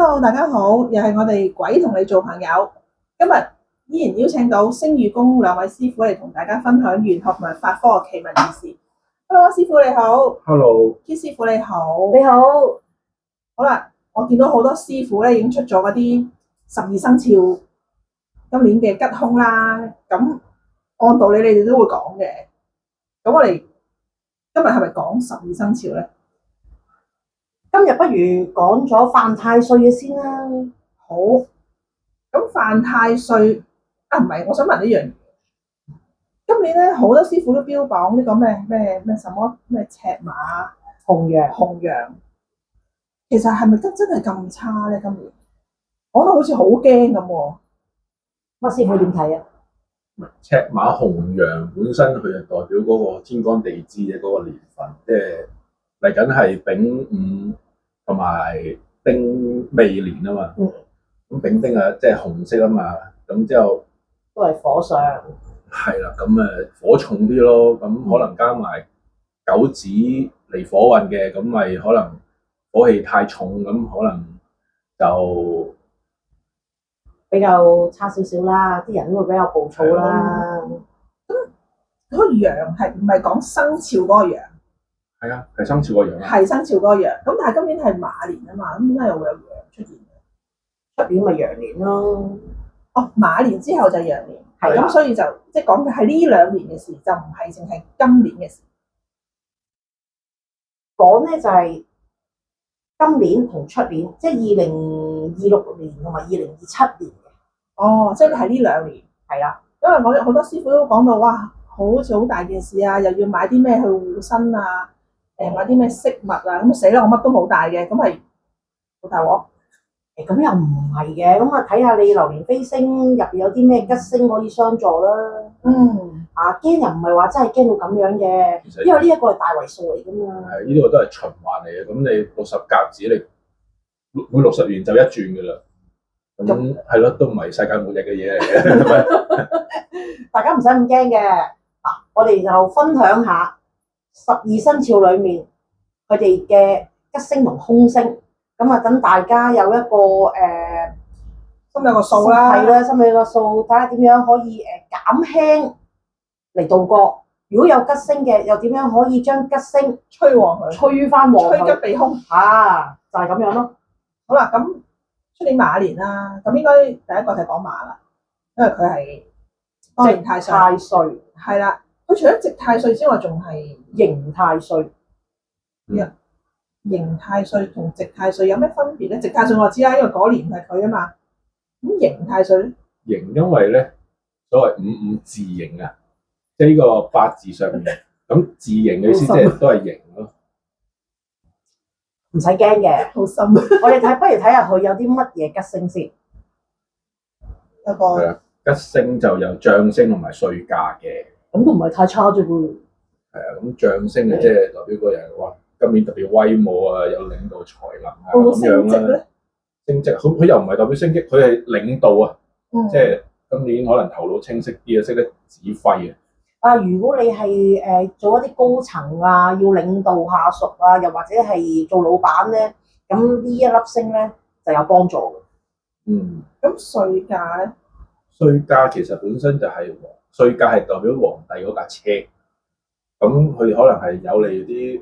Hello，大家好，又係我哋鬼同你做朋友。今日依然邀請到星宇宮兩位師傅嚟同大家分享玄學同埋法科嘅奇聞異事。Hello，師傅你好。Hello，K 師傅你好。你好，好啦，我見到好多師傅咧已經出咗嗰啲12生肖今年嘅吉凶啦。咁按道理你哋都會講嘅。咁我哋今日係咪講12生肖咧？今日不如講咗犯太歲嘅先啦。好，咁犯太歲啊，唔係，我想問呢樣嘢。今年咧好多師傅都標榜呢個咩什麼咩赤馬、紅羊，其實係咪真係咁差咧？今年講到好似好驚咁喎。乜師傅點睇啊？赤馬紅羊本身佢係代表嗰個天干地支嘅嗰個年份，即係嚟緊係丙午同埋丁未年啊嘛。咁丙丁啊，即係紅色啊嘛。咁之後都係火上，係啦，咁火重啲咯。咁可能加埋九紫離火運嘅，咁咪可能火氣太重，咁可能就比較差少少啦，啲人都會比較暴躁啦。嗰個羊係唔係講生肖嗰個羊？係啊，係生肖個羊啊。係生肖嗰個羊。咁但係今年係馬年啊嘛，咁點解又會有羊出現？出年咪羊年咯。哦，馬年之後就係羊年，係啦咁所以就即係講嘅係呢2年嘅事，就唔係淨係今年嘅事。講咧就係今年同出年，即係2026年同埋2027年嘅。哦，即係係呢2年。係啦，因為我好多師傅都講到，哇，好似好大件事啊，又要買啲咩去護身啊，買啲咩飾物啊，咁死啦，我乜都冇帶嘅，咁係好大鑊。咁又唔係嘅，咁啊睇下你流年飛星入邊有啲咩吉星可以相助啦。驚又唔係話真係驚到咁樣嘅，其實因為呢一個係大位數嚟噶嘛。係呢個都係循環嚟嘅，咁你60甲子你每60年就一轉噶啦，咁係咯，都唔係世界末日嘅嘢嚟嘅，係咪？大家唔使咁驚嘅。我哋就分享下12生肖裏面佢哋嘅吉星同凶星，咁啊等大家有一個心有個數啦。係啦，心裏個數，睇下點樣可以減輕嚟度過。如果有吉星嘅，又點樣可以將吉星吹旺佢，吹翻旺佢？趨吉避凶。就係咁樣咯。好啦，咁出年馬年啦，咁應該第一個就係講馬啦，因為佢係當年太歲。太歲係啦，佢除咗值太歲之外，仲係刑太歲。刑太歲同值太歲有咩分別咧？值太歲我知啦，因為嗰年係佢啊嘛。咁刑太歲咧？刑因為咧所謂五字刑啊，即係呢個八字上面，咁字刑嘅意思即係都係刑咯。唔使驚嘅，好深。我哋不如睇下佢有啲乜嘢吉星先。有個係啊，吉星就有將星同埋歲駕嘅。咁都唔係太差啫喎。係啊，咁將星啊，即係代表個人哇，今年特別威武啊，有領導才能啊會唔會咁升職樣啦。咧？升職，佢又唔係代表升職，佢係領導啊，即係係今年可能頭腦清晰啲啊，識得指揮啊。如果你係做一啲高層啊，要領導下屬啊，又或者係做老闆咧，咁呢一粒星咧就有幫助嘅。咁歲駕咧？歲駕其實本身就係歲駕係代表皇帝嗰架車，咁佢可能係有利啲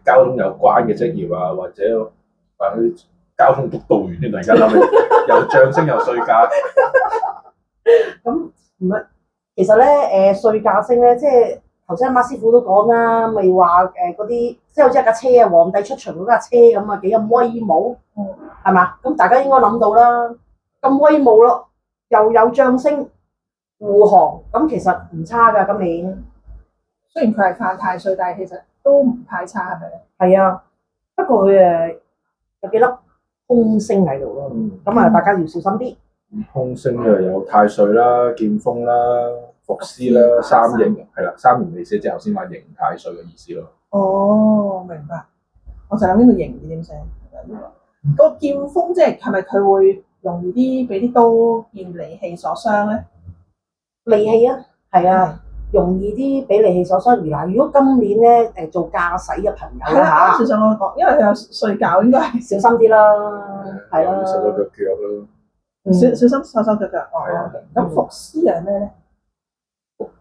交通有關嘅職業啊，或者話佢交通督導員，突然間諗起有將星有歲駕。咁唔係，其實咧歲駕星咧，即係頭先阿馬師傅都講啦，咪話嗰啲即係好似一架車啊，皇帝出巡嗰架車咁啊，幾咁威武，係嘛？咁大家應該諗到啦，咁威武咯，又有將星護航，咁其實唔差㗎今年。雖然佢係犯太歲，但係其實都唔太差，係咪咧？係啊，不過佢有幾粒凶星喺度咯，咁大家要小心啲。凶星就有太歲啦、劍鋒啦、伏屍啦、三刑係啦，三刑未寫之後先話刑太歲嘅意思咯。哦，明白。我就諗呢個刑字點寫？個劍鋒即係咪佢會容易啲俾啲刀劍利器所傷咧？利器啊，係啊，容易啲俾你氣所傷。嗱，如果今年咧做駕駛嘅朋友係啦，啦啱先想我講，因為佢有睡覺，應該係小心啲啦，係啦，手手腳腳咯。小心手手腳腳。係啊咁伏屍係咩咧？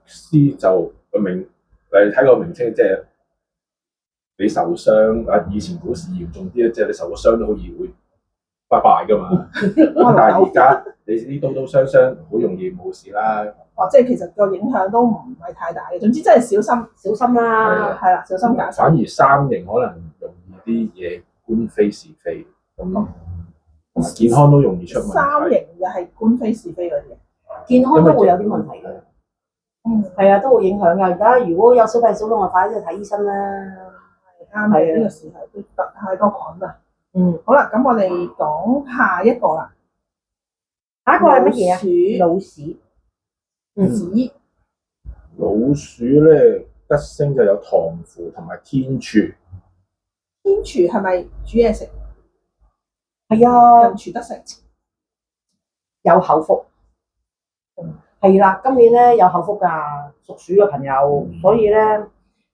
屍就個名，你睇個名稱，即係你受傷啊！以前古時嚴重啲咧，即係你受個傷都好易會拜拜噶嘛。咁但係而家你啲刀刀傷傷好容易冇事啦。哦，即係其實個影響都唔係太大嘅。總之真係小心啦，係啦，小心駕駛。反而三型可能容易啲嘢官非是非，咁健康都容易出問題。三型又係官非是非嗰啲嘅，健康都會有啲問題嘅。係啊，都會影響㗎。而家如果有小病小痛，就快啲去睇醫生啦。啱嘅，呢個時候都太多菌啦。好啦，咁我哋講下一個啦。下一個係乜嘢啊？老鼠。子老鼠咧，吉星就有唐符同埋天廚。天廚係咪煮嘢食？係啊，人廚得食，有口福。係啦，今年咧有口福㗎，屬鼠嘅朋友，所以咧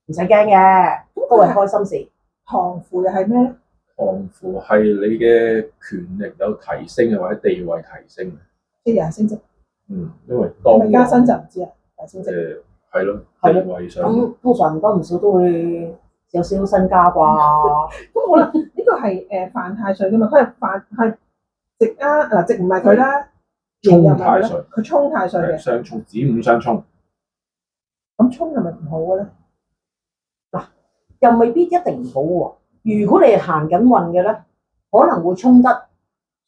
唔使驚嘅，都係開心事。唐符又係咩咧？唐符係你嘅權力有提升啊，或者地位提升。即係又係升職，因為當係咪加薪就唔知啦，係升職。係咯，地位上。咁通常唔多唔少都會有少少身家啩。咁好啦，呢個係犯太歲㗎嘛，佢係直啊嗱，直唔係佢啦，沖太歲，佢沖太歲嘅，相沖子午相沖。咁沖係咪唔好嘅咧？嗱，又未必一定唔好喎。如果你係行緊運嘅咧，可能會沖得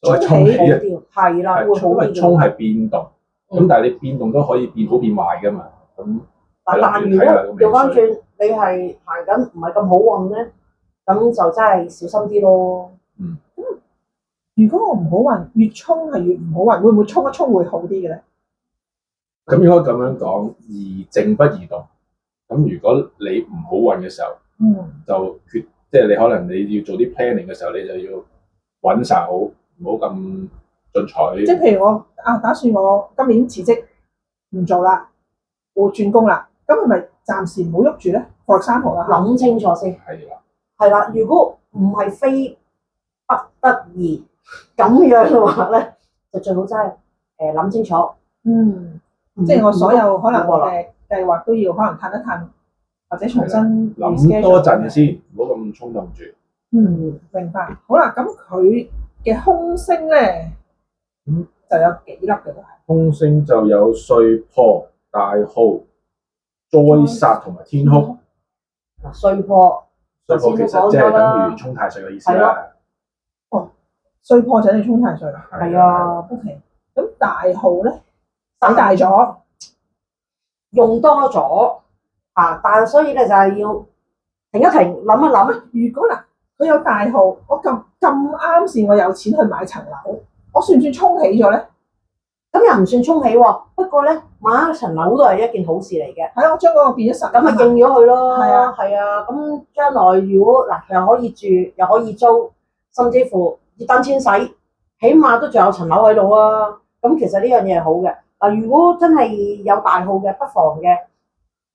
所謂沖好起啊，啲，係啦，會好因為啲。沖係變動，咁但係你變動都可以變好變壞㗎嘛。咁但如果調翻轉，你係行緊唔係咁好運咧，咁就真係小心啲咯。如果我唔好運，越沖係越唔好運，會唔會沖一沖會好啲嘅咧？咁應該咁樣講，宜靜不宜動。咁如果你唔好運嘅時候，就即係你可能你要做啲 planning 嘅時候，你就要穩手，唔好咁進取。即係譬如我打算我今年辭職唔做啦，我轉工啦，咁係咪暫時唔好喐住咧？For example啦，諗清楚先。係啦，如果唔係非不得已咁樣嘅話咧，就最好真係諗清楚。即係我所有可能嘅計劃都要可能褪一褪，或者重新諗多陣先，唔好咁衝動住。明白。好啦，咁佢嘅凶星咧，就有幾粒嘅都係。凶星就有歲破、大耗、災煞同埋天哭。嗱，歲破其實即係等於沖太歲嘅意思啦。歲破就係沖太歲。係啊。OK，咁大耗咧，使大咗，用多咗啊！但係所以咧就係要停一停，諗一諗。如果嗱，佢有大耗，我咁啱先，我有錢去買層樓，我算唔算沖起咗咧？咁又唔算沖起喎，不過咧買一層樓都係一件好事嚟嘅。係啊，我將嗰個變咗實，咁咪應咗佢咯。係啊，係啊。咁將來如果嗱又可以住，又可以租，甚至乎要等錢使，起碼都仲有層樓喺度啊。咁其實呢樣嘢係好嘅。嗱，如果真係有大耗嘅，不妨嘅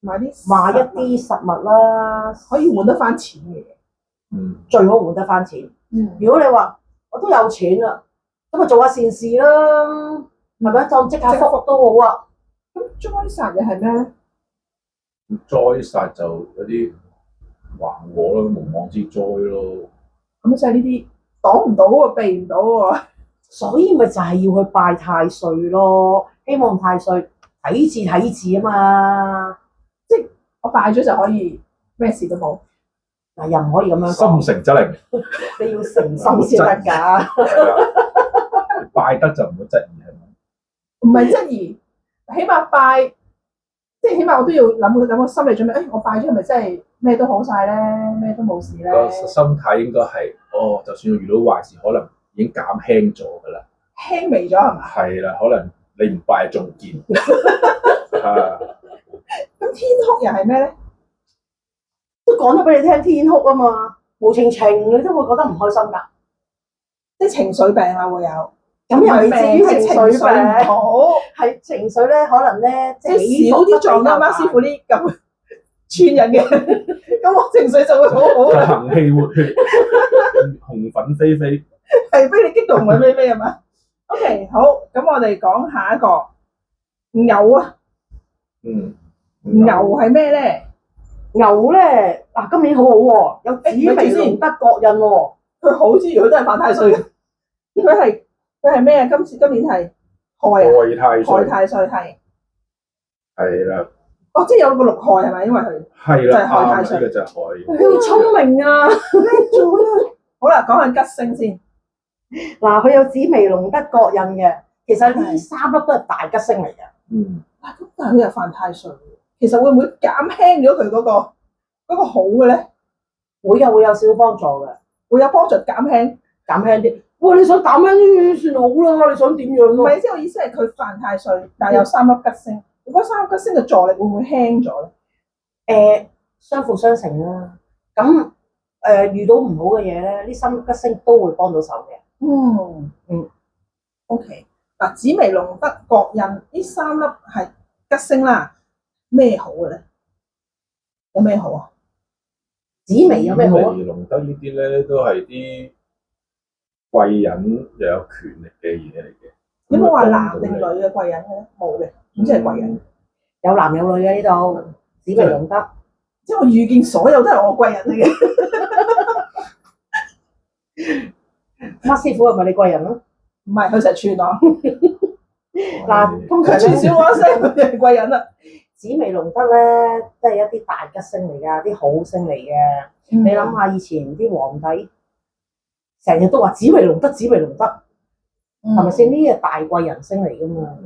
買一啲實物啦，可以換得翻錢嘅嘢。最好換得翻錢。如果你話我都有錢啦，咁咪做下善事啦，係咪？當積下福都好啊。咁災煞又係咩咧？災煞就有啲橫禍咯，無妄之災咯。咁即係呢啲擋唔到喎，避唔到喎。所以咪就係要去拜太歲咯，希望太歲睇字啊嘛，即係我拜咗就可以咩事都冇。嗱，又唔可以咁樣講，心誠則靈，你要誠心先得㗎。拜得就唔好質疑係咪？唔係質疑，起碼拜，即係起碼我都要諗個心理準備。我拜咗係咪真係咩都好晒咧？咩都冇事咧？個心態應該係，就算我遇到壞事，可能已經減輕咗㗎啦，輕微咗係嘛？係啦，可能你唔拜仲見。咁天哭又係咩咧？都講咗俾你聽，天哭啊嘛，無情情你都會覺得唔開心㗎，即係情緒病啊會有。咁又未至於係情情緒緒唔病，好，係情緒咧，可能咧即係少啲撞到孖師傅啲咁串人嘅，咁我情緒就會好好啦。行氣活血，紅粉飛飛。係俾你激動咪咩咩係嘛？OK，好，咁我哋講下一個牛啊，嗯，牛係咩咧？牛咧，嗱今年好好喎，有紫微龍德國印喎。佢好之餘，佢都係犯太歲嘅。佢係咩啊？今年係害啊，害太害歲，太歲係。係啦，哦，即係有個六害係咪？因為佢係啦，就係害太歲啱呢個就係害。你好聰明啊！叻咗啦。好啦，講下吉星先。嗱，佢有紫微龍德國印嘅，其實呢三粒都係大吉星嚟嘅。嗯，咁但係佢又犯太歲，其實會唔會減輕咗佢嗰個好嘅咧？會有少少幫助嘅，會有幫助減輕啲。哇！你想減輕啲算好啦，你想點樣啊？唔係，即係我意思係佢犯太歲，但係有三粒吉星。如果三粒吉星嘅助力會唔會輕咗咧？相輔相成啦。咁遇到唔好嘅嘢咧，呢三粒吉星都會幫到手嘅。嗯 OK，嗱，紫微龍德國印呢三粒係吉星啦，咩好嘅咧？有咩好啊？紫微有咩好啊？紫微龍德呢啲咧都係啲貴人又有權力嘅嘢嚟嘅。有冇話男定女嘅貴人嘅咧？冇嘅，咁即係貴人。有男有女嘅呢度，紫微龍德。即係我遇見所有都係我貴人嚟嘅。乜師傅係咪你貴人咯？唔係，佢成日串我。嗱，通常佢串少我一聲，佢就係貴人啦。紫微龍德咧，都係一啲大吉星嚟㗎，啲好星嚟嘅。你諗下以前啲皇帝成日都話紫微龍德，紫微龍德，係咪先？呢啲係大貴人星嚟㗎嘛。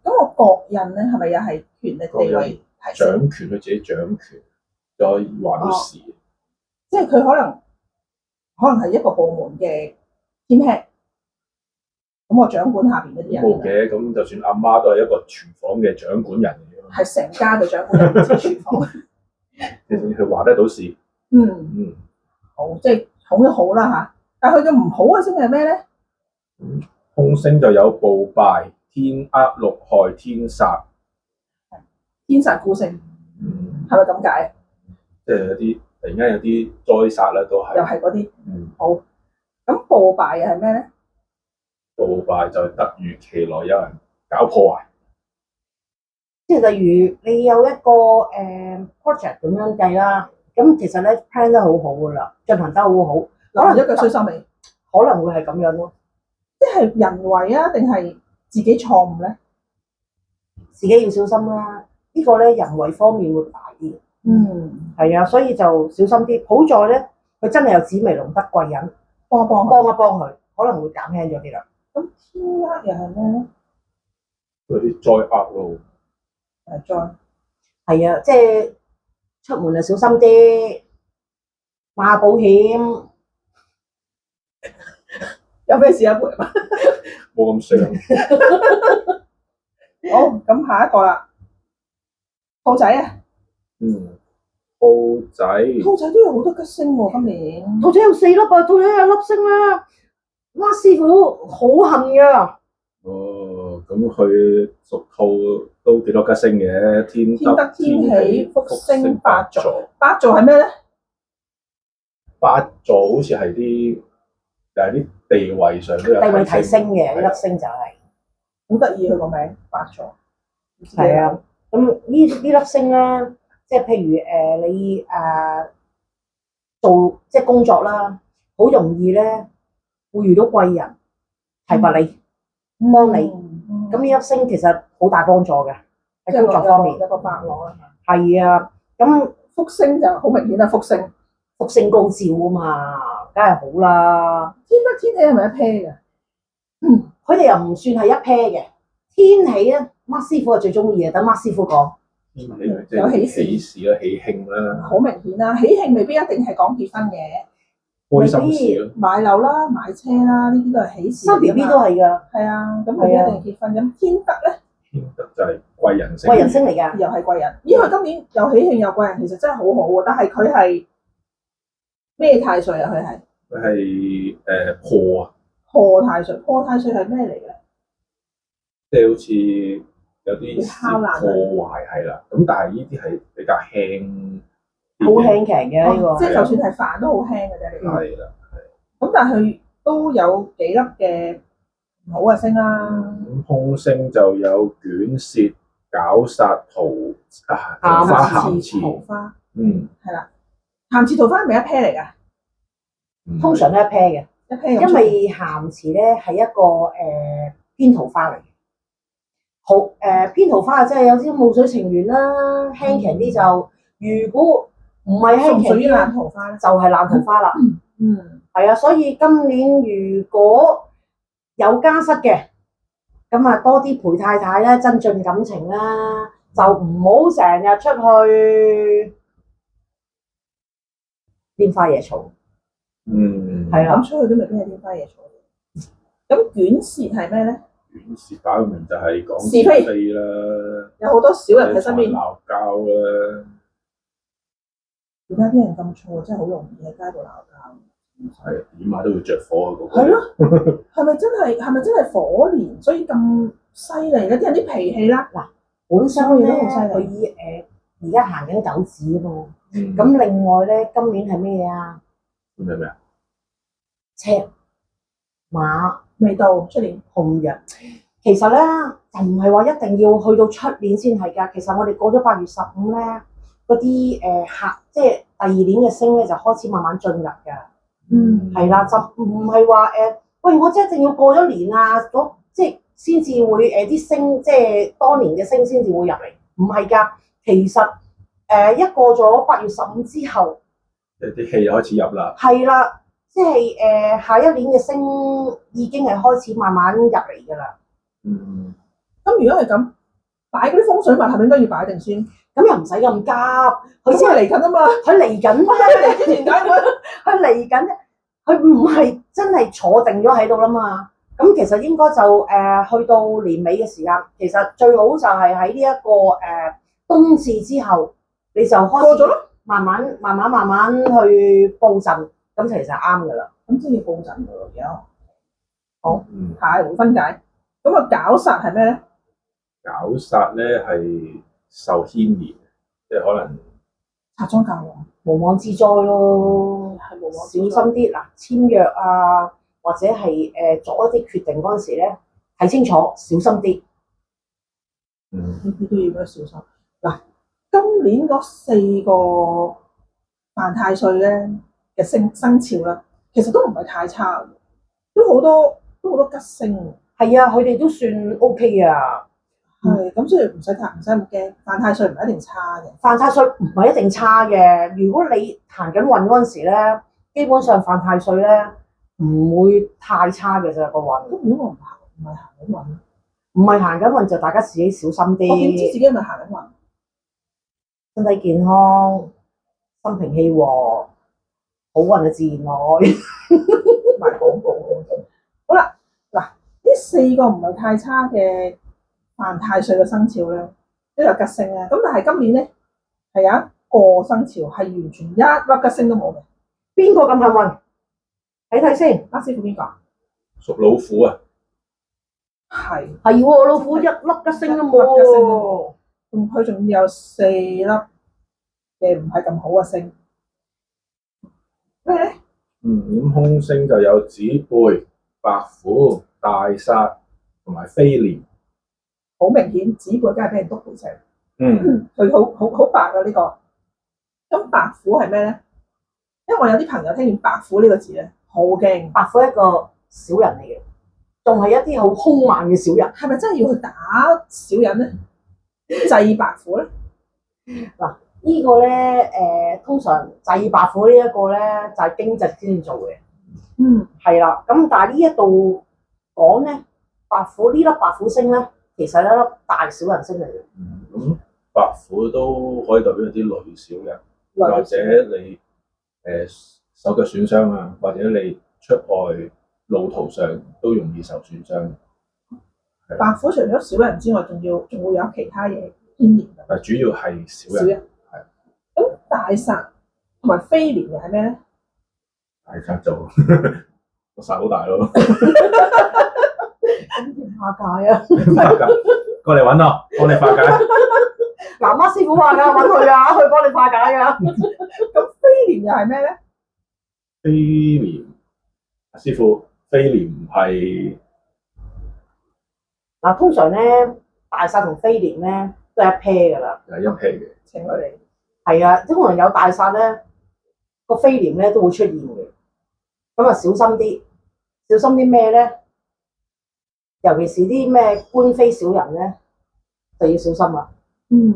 咁我國印咧係咪又係權力地位提升？掌權佢自己掌權，就可以話到事。即係佢可能係一個部門嘅兼 head，咁我掌管下邊嗰啲人。冇嘅，咁就算阿媽都係一個廚房嘅掌管人嚟嘅。係成家嘅掌管人，唔知廚房。其實佢話得到事。嗯，好，即係好都好啦嚇。但係佢嘅唔好嘅星係咩咧？凶星就有暴敗、天厄、六害、天煞。天煞孤星，係咪咁解？即係有啲突然間有啲災煞咧，都係。又係嗰啲。嗯。好。咁暴敗係咩咧？暴敗就係突如其來有人搞破壞。即係例如你有一個project 咁樣計啦，咁其實咧 plan 得好好㗎啦，進行得好好，可能一腳衰心尾，可能會係咁樣咯。即係人為啊，定係自己錯誤咧？自己要小心啦。呢個咧人為方面會大啲。係啊，所以就小心啲。好在咧，佢真係有紫微龍德貴人幫一幫佢，可能會減輕咗啲啦。咁天厄又係咩咧？嗰啲災厄咯。災係啊，即係出門就小心啲，買下保險。有咩事啊？陪嘛？冇咁傷。好，咁下一個啦，兔仔啊！兔仔都有好多吉星喎，今年。兔仔有4粒啊，兔仔有粒星啦。哇，師傅好恨㗎。哦，咁佢屬兔都幾多吉星嘅，天德、天喜、福星、八座。八座係咩咧？八座好似係啲，就係啲地位上都有地位提升嘅呢粒星就係。好得意佢個名，八座。係啊，咁呢粒星咧，即係譬如你做即係工作啦，好容易咧會遇到貴人提拔你，幫你。咁呢粒星其實好大幫助嘅喺工作方面。一個伯樂啊。係啊，咁福星就好明顯啦，福星高照啊嘛，梗係好啦。天德天喜係咪一 pair 嘅？佢哋又唔算係一 pair 嘅。天喜咧，乜師傅係最中意嘅，等乜師傅講。有喜事啦，喜慶啦。好明顯啦，喜慶未必一定係講結婚嘅，開心事咯。買樓啦、買車啦，呢啲都係喜事。生 B B 都係㗎。係啊，咁未必一定結婚。咁天德咧？天德就係貴人星。貴人星嚟㗎。又係貴人，因為今年又喜慶又貴人，其實真係好好喎。但係佢係咩太歲啊？佢係破啊！破太歲，破太歲係咩嚟嘅？即係好似有啲敲爛破壞係啦。咁但係呢啲係比較輕啲好嘅，輕騎嘅呢個。即係就算係煩都好輕嘅啫。你講係啦。咁，但係佢都有幾粒嘅唔好嘅星啦。咁空星就有卷舌、絞殺、桃花、鹹鹹刺。桃花嗯，係啦，鹹刺桃花係咪一 pair 嚟㗎？通常都一 pair 嘅，一 pair 咁因為鹹池咧係一個偏桃花嚟嘅。好偏桃花即係有啲霧水情緣啦，輕騎啲就如果唔係輕騎屬唔屬於啲咧，爛桃花咧？就係爛桃花啦。嗯，係啊，所以今年如果有家室嘅，咁啊多啲陪太太咧，增進感情啦，就唔好成日出去拈花惹草。嗯，係啦咁出去都未必係拈花惹草嘅。咁卷舌係咩咧？卷舌擺明就係講是非非啦，有好多小人喺身邊。鬧交啦，而家啲人咁燥，真係好容易喺街度鬧交。係點買都會着火啊！嗰個係咯，係咪真係火年，所以咁犀利咧？啲人啲脾氣啦，本身咧，所以都好犀利佢以而家行緊九子啊嘛。嗯咁另外咧，今年係咩啊？咩咩啊？赤馬未到出年。紅羊。其實咧就唔係話一定要去到出年先係㗎。其實我哋過咗8月15咧，嗰啲即係第二年嘅星咧就開始慢慢進入㗎。嗯，係啦，就唔係話喂，我真係一定要過咗年啊，即係先至會啲星，即係當年嘅星先至會入嚟。唔係㗎，其實一過咗8月15之後，啲氣開始入啦。係啦，即係下一年嘅星已經係開始慢慢入嚟㗎啦。嗯，咁如果係咁，擺嗰啲風水物係咪應該要擺定先？咁又唔使咁急，佢佢先係嚟緊啊嘛，佢嚟緊嚟之前解會。佢嚟緊，佢唔係真係坐定咗喺度啦嘛。咁其實應該就去到年尾嘅時間，其實最好就係喺呢一個冬至之後，你就開始過咗咯，慢慢去佈陣，咁其實啱噶啦。咁先要佈陣㗎喎，而家。好，嗯，下回分解。咁啊，絞殺係咩咧？絞殺咧係受牽連，即係可能拆裝教皇無妄之災咯，係冇小心啲嗱，簽約啊，或者係做一啲決定嗰陣時咧，睇清楚，小心啲。嗯呢啲都要比較小心。嗱，今年嗰4個犯太歲咧嘅生肖啦，其實都唔係太差，都好多吉星。係啊，佢哋都算 OK 啊。係咁，所以唔使咁驚。犯太歲唔係一定差嘅。犯太歲唔係一定差嘅，如果你行緊運嗰陣時咧，基本上犯太歲咧唔會太差嘅啫個運。咁如果我唔係行緊運，唔係行緊運就大家自己小心我點知自啲，己係咪行緊運？身體健康，心平氣和，好運就自然來。賣廣告。好啦，嗱，呢4個唔係太差嘅犯太歲嘅生肖咧，都有吉星咧。咁但係今年咧係有一個生肖係完全一粒吉星都冇嘅。邊個咁幸運？睇睇先。阿師傅邊個？屬老虎啊，係，係喎，老虎一粒吉星都冇一粒吉星都喎。佢仲有4粒嘅唔係咁好嘅星。咩咧？咁空星就有子背、白虎、大煞同埋飛廉。好明顯，子背梗係俾人督背脊。嗯，佢好白啊呢個。咁白虎係咩咧？因為我有啲朋友聽見白虎呢個字咧，好驚。白虎係一個小人嚟嘅，仲係一啲好兇猛嘅小人。係咪真係要去打小人咧？祭白虎咧？呢個咧通常祭白虎呢一個咧就係驚蟄先做嘅。嗯，係啦，咁但係呢一度講咧，白虎呢粒白虎星咧，其實係一粒大小人星嚟嘅。咁白虎都可以代表啲女小人，或者你手腳損傷啊，或者你出外路途上都容易受損傷。白虎除咗小人之外，仲會有其他嘢牽連㗎。但主要係小人。小人係。咁大煞同埋飛廉嘅係咩咧？大煞就個殺好大咯，咁點化解啊？過嚟揾我，幫你化解。南媽師傅話㗎，揾佢啊，佢幫你化解㗎。咁飛廉又係咩咧？飛廉，師傅，飛廉係嗱，通常咧大煞同飛廉咧都係一 pair 㗎啦。一 pair 嘅，情侶嚟。係啊，通常有大煞咧，個飛廉咧都會出現嘅。咁啊，小心啲，小心啲咩咧？尤其是啲咩官非小人咧，就要小心啦。咁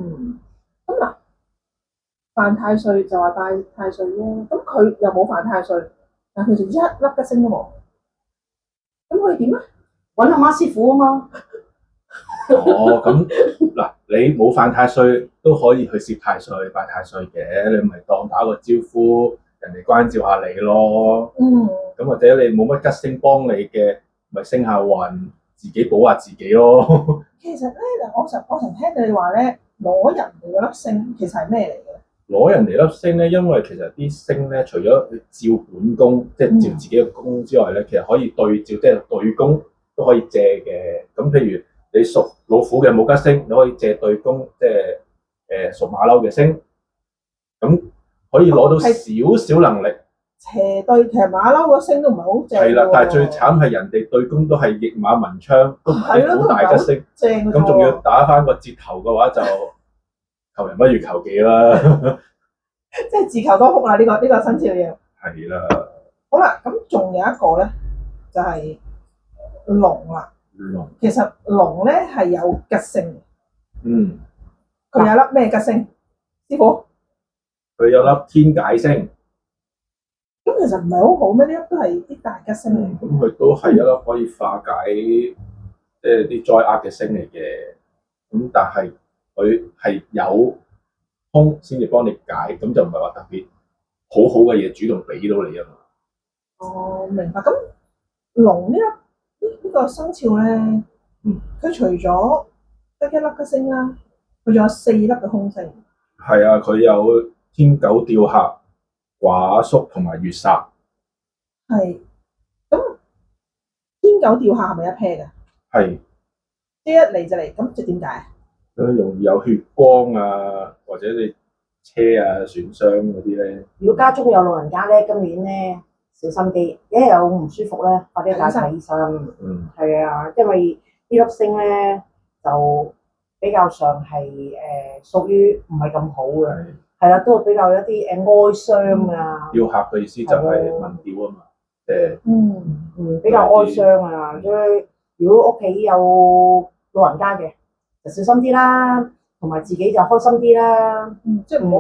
嗱，犯太歲就話帶太歲啫，咁佢又冇犯太歲，但佢就一粒吉星都冇，咁佢點啊？揾阿媽師傅啊嘛。哦，咁嗱，你冇犯太歲都可以去攝太歲、拜太歲嘅，你咪當打個招呼，人哋關照下你咯。咁或者你冇乜吉星幫你嘅，咪升下運，自己補下自己咯。其實咧，嗱，我成聽到你話咧，攞人哋嗰粒星其實係咩嚟嘅？攞人哋粒星咧，因為其實啲星咧，除咗照本宮，即係照自己嘅宮之外咧，其實可以對照，即係對宮都可以借嘅。咁譬如你屬老虎嘅冇吉星，你可以借對宮，即係屬馬騮嘅星，咁可以攞到少少能力。斜對，其實馬騮個星都唔係好正。係啦，但係最慘係人哋對宮都係驛馬文昌，都唔係好大吉星，正嘅咁仲要打翻個折頭嘅話就求人不如求己啦。即係自求多福啦！呢個生肖嘢。係啦。好啦，咁仲有一個咧，就係龍啦。龍，其實龍咧係有吉星嘅。佢有粒咩吉星？師傅，佢有粒天解星。咁其實唔係好好咩？呢粒都係啲大吉星嚟。咁佢都係一粒可以化解即係啲災厄嘅星嚟嘅。咁但係佢係有空先至幫你解，咁就唔係話特別好嘅嘢主動俾到你啊嘛。哦，明白。咁龍呢個生肖咧，佢除咗得一粒吉星啦，佢仲有4粒嘅空星。係啊，佢有天九吊客、寡宿同埋月煞。係。咁天九吊客係咪一 pair 㗎？係。即係一嚟就嚟，咁即係點解？佢容易有血光啊，或者你車啊損傷嗰啲咧。如果家中有老人家咧，今年咧小心啲，一有唔舒服咧，快啲帶睇醫生。係啊，因為呢粒星咧就比較上係屬於唔係咁好嘅，係啦，都比較有一啲哀傷啊。吊客嘅意思就係問吊啊嘛，比較哀傷啊，所以如果屋企有老人家嘅，就小心啲啦，同埋自己就開心啲啦。即係唔好，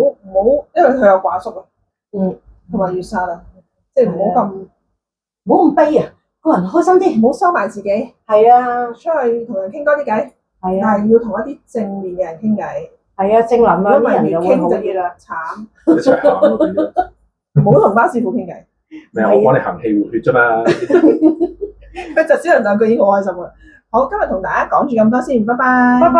因為佢有寡宿啊，同埋月煞啊，即係唔好咁悲啊，個人開心啲，唔好收埋自己。係啊，出去同人傾多啲偈，係啊，但係要同一啲正面嘅人傾偈。係啊，正能量啲人就會好啲啦。慘，一齊行咯，變咗。唔好同巴師傅傾偈。咩？我幫你行氣活血啫嘛。佢就只能兩句已經好開心啦。好，今日同大家講住咁多先，拜拜。拜拜。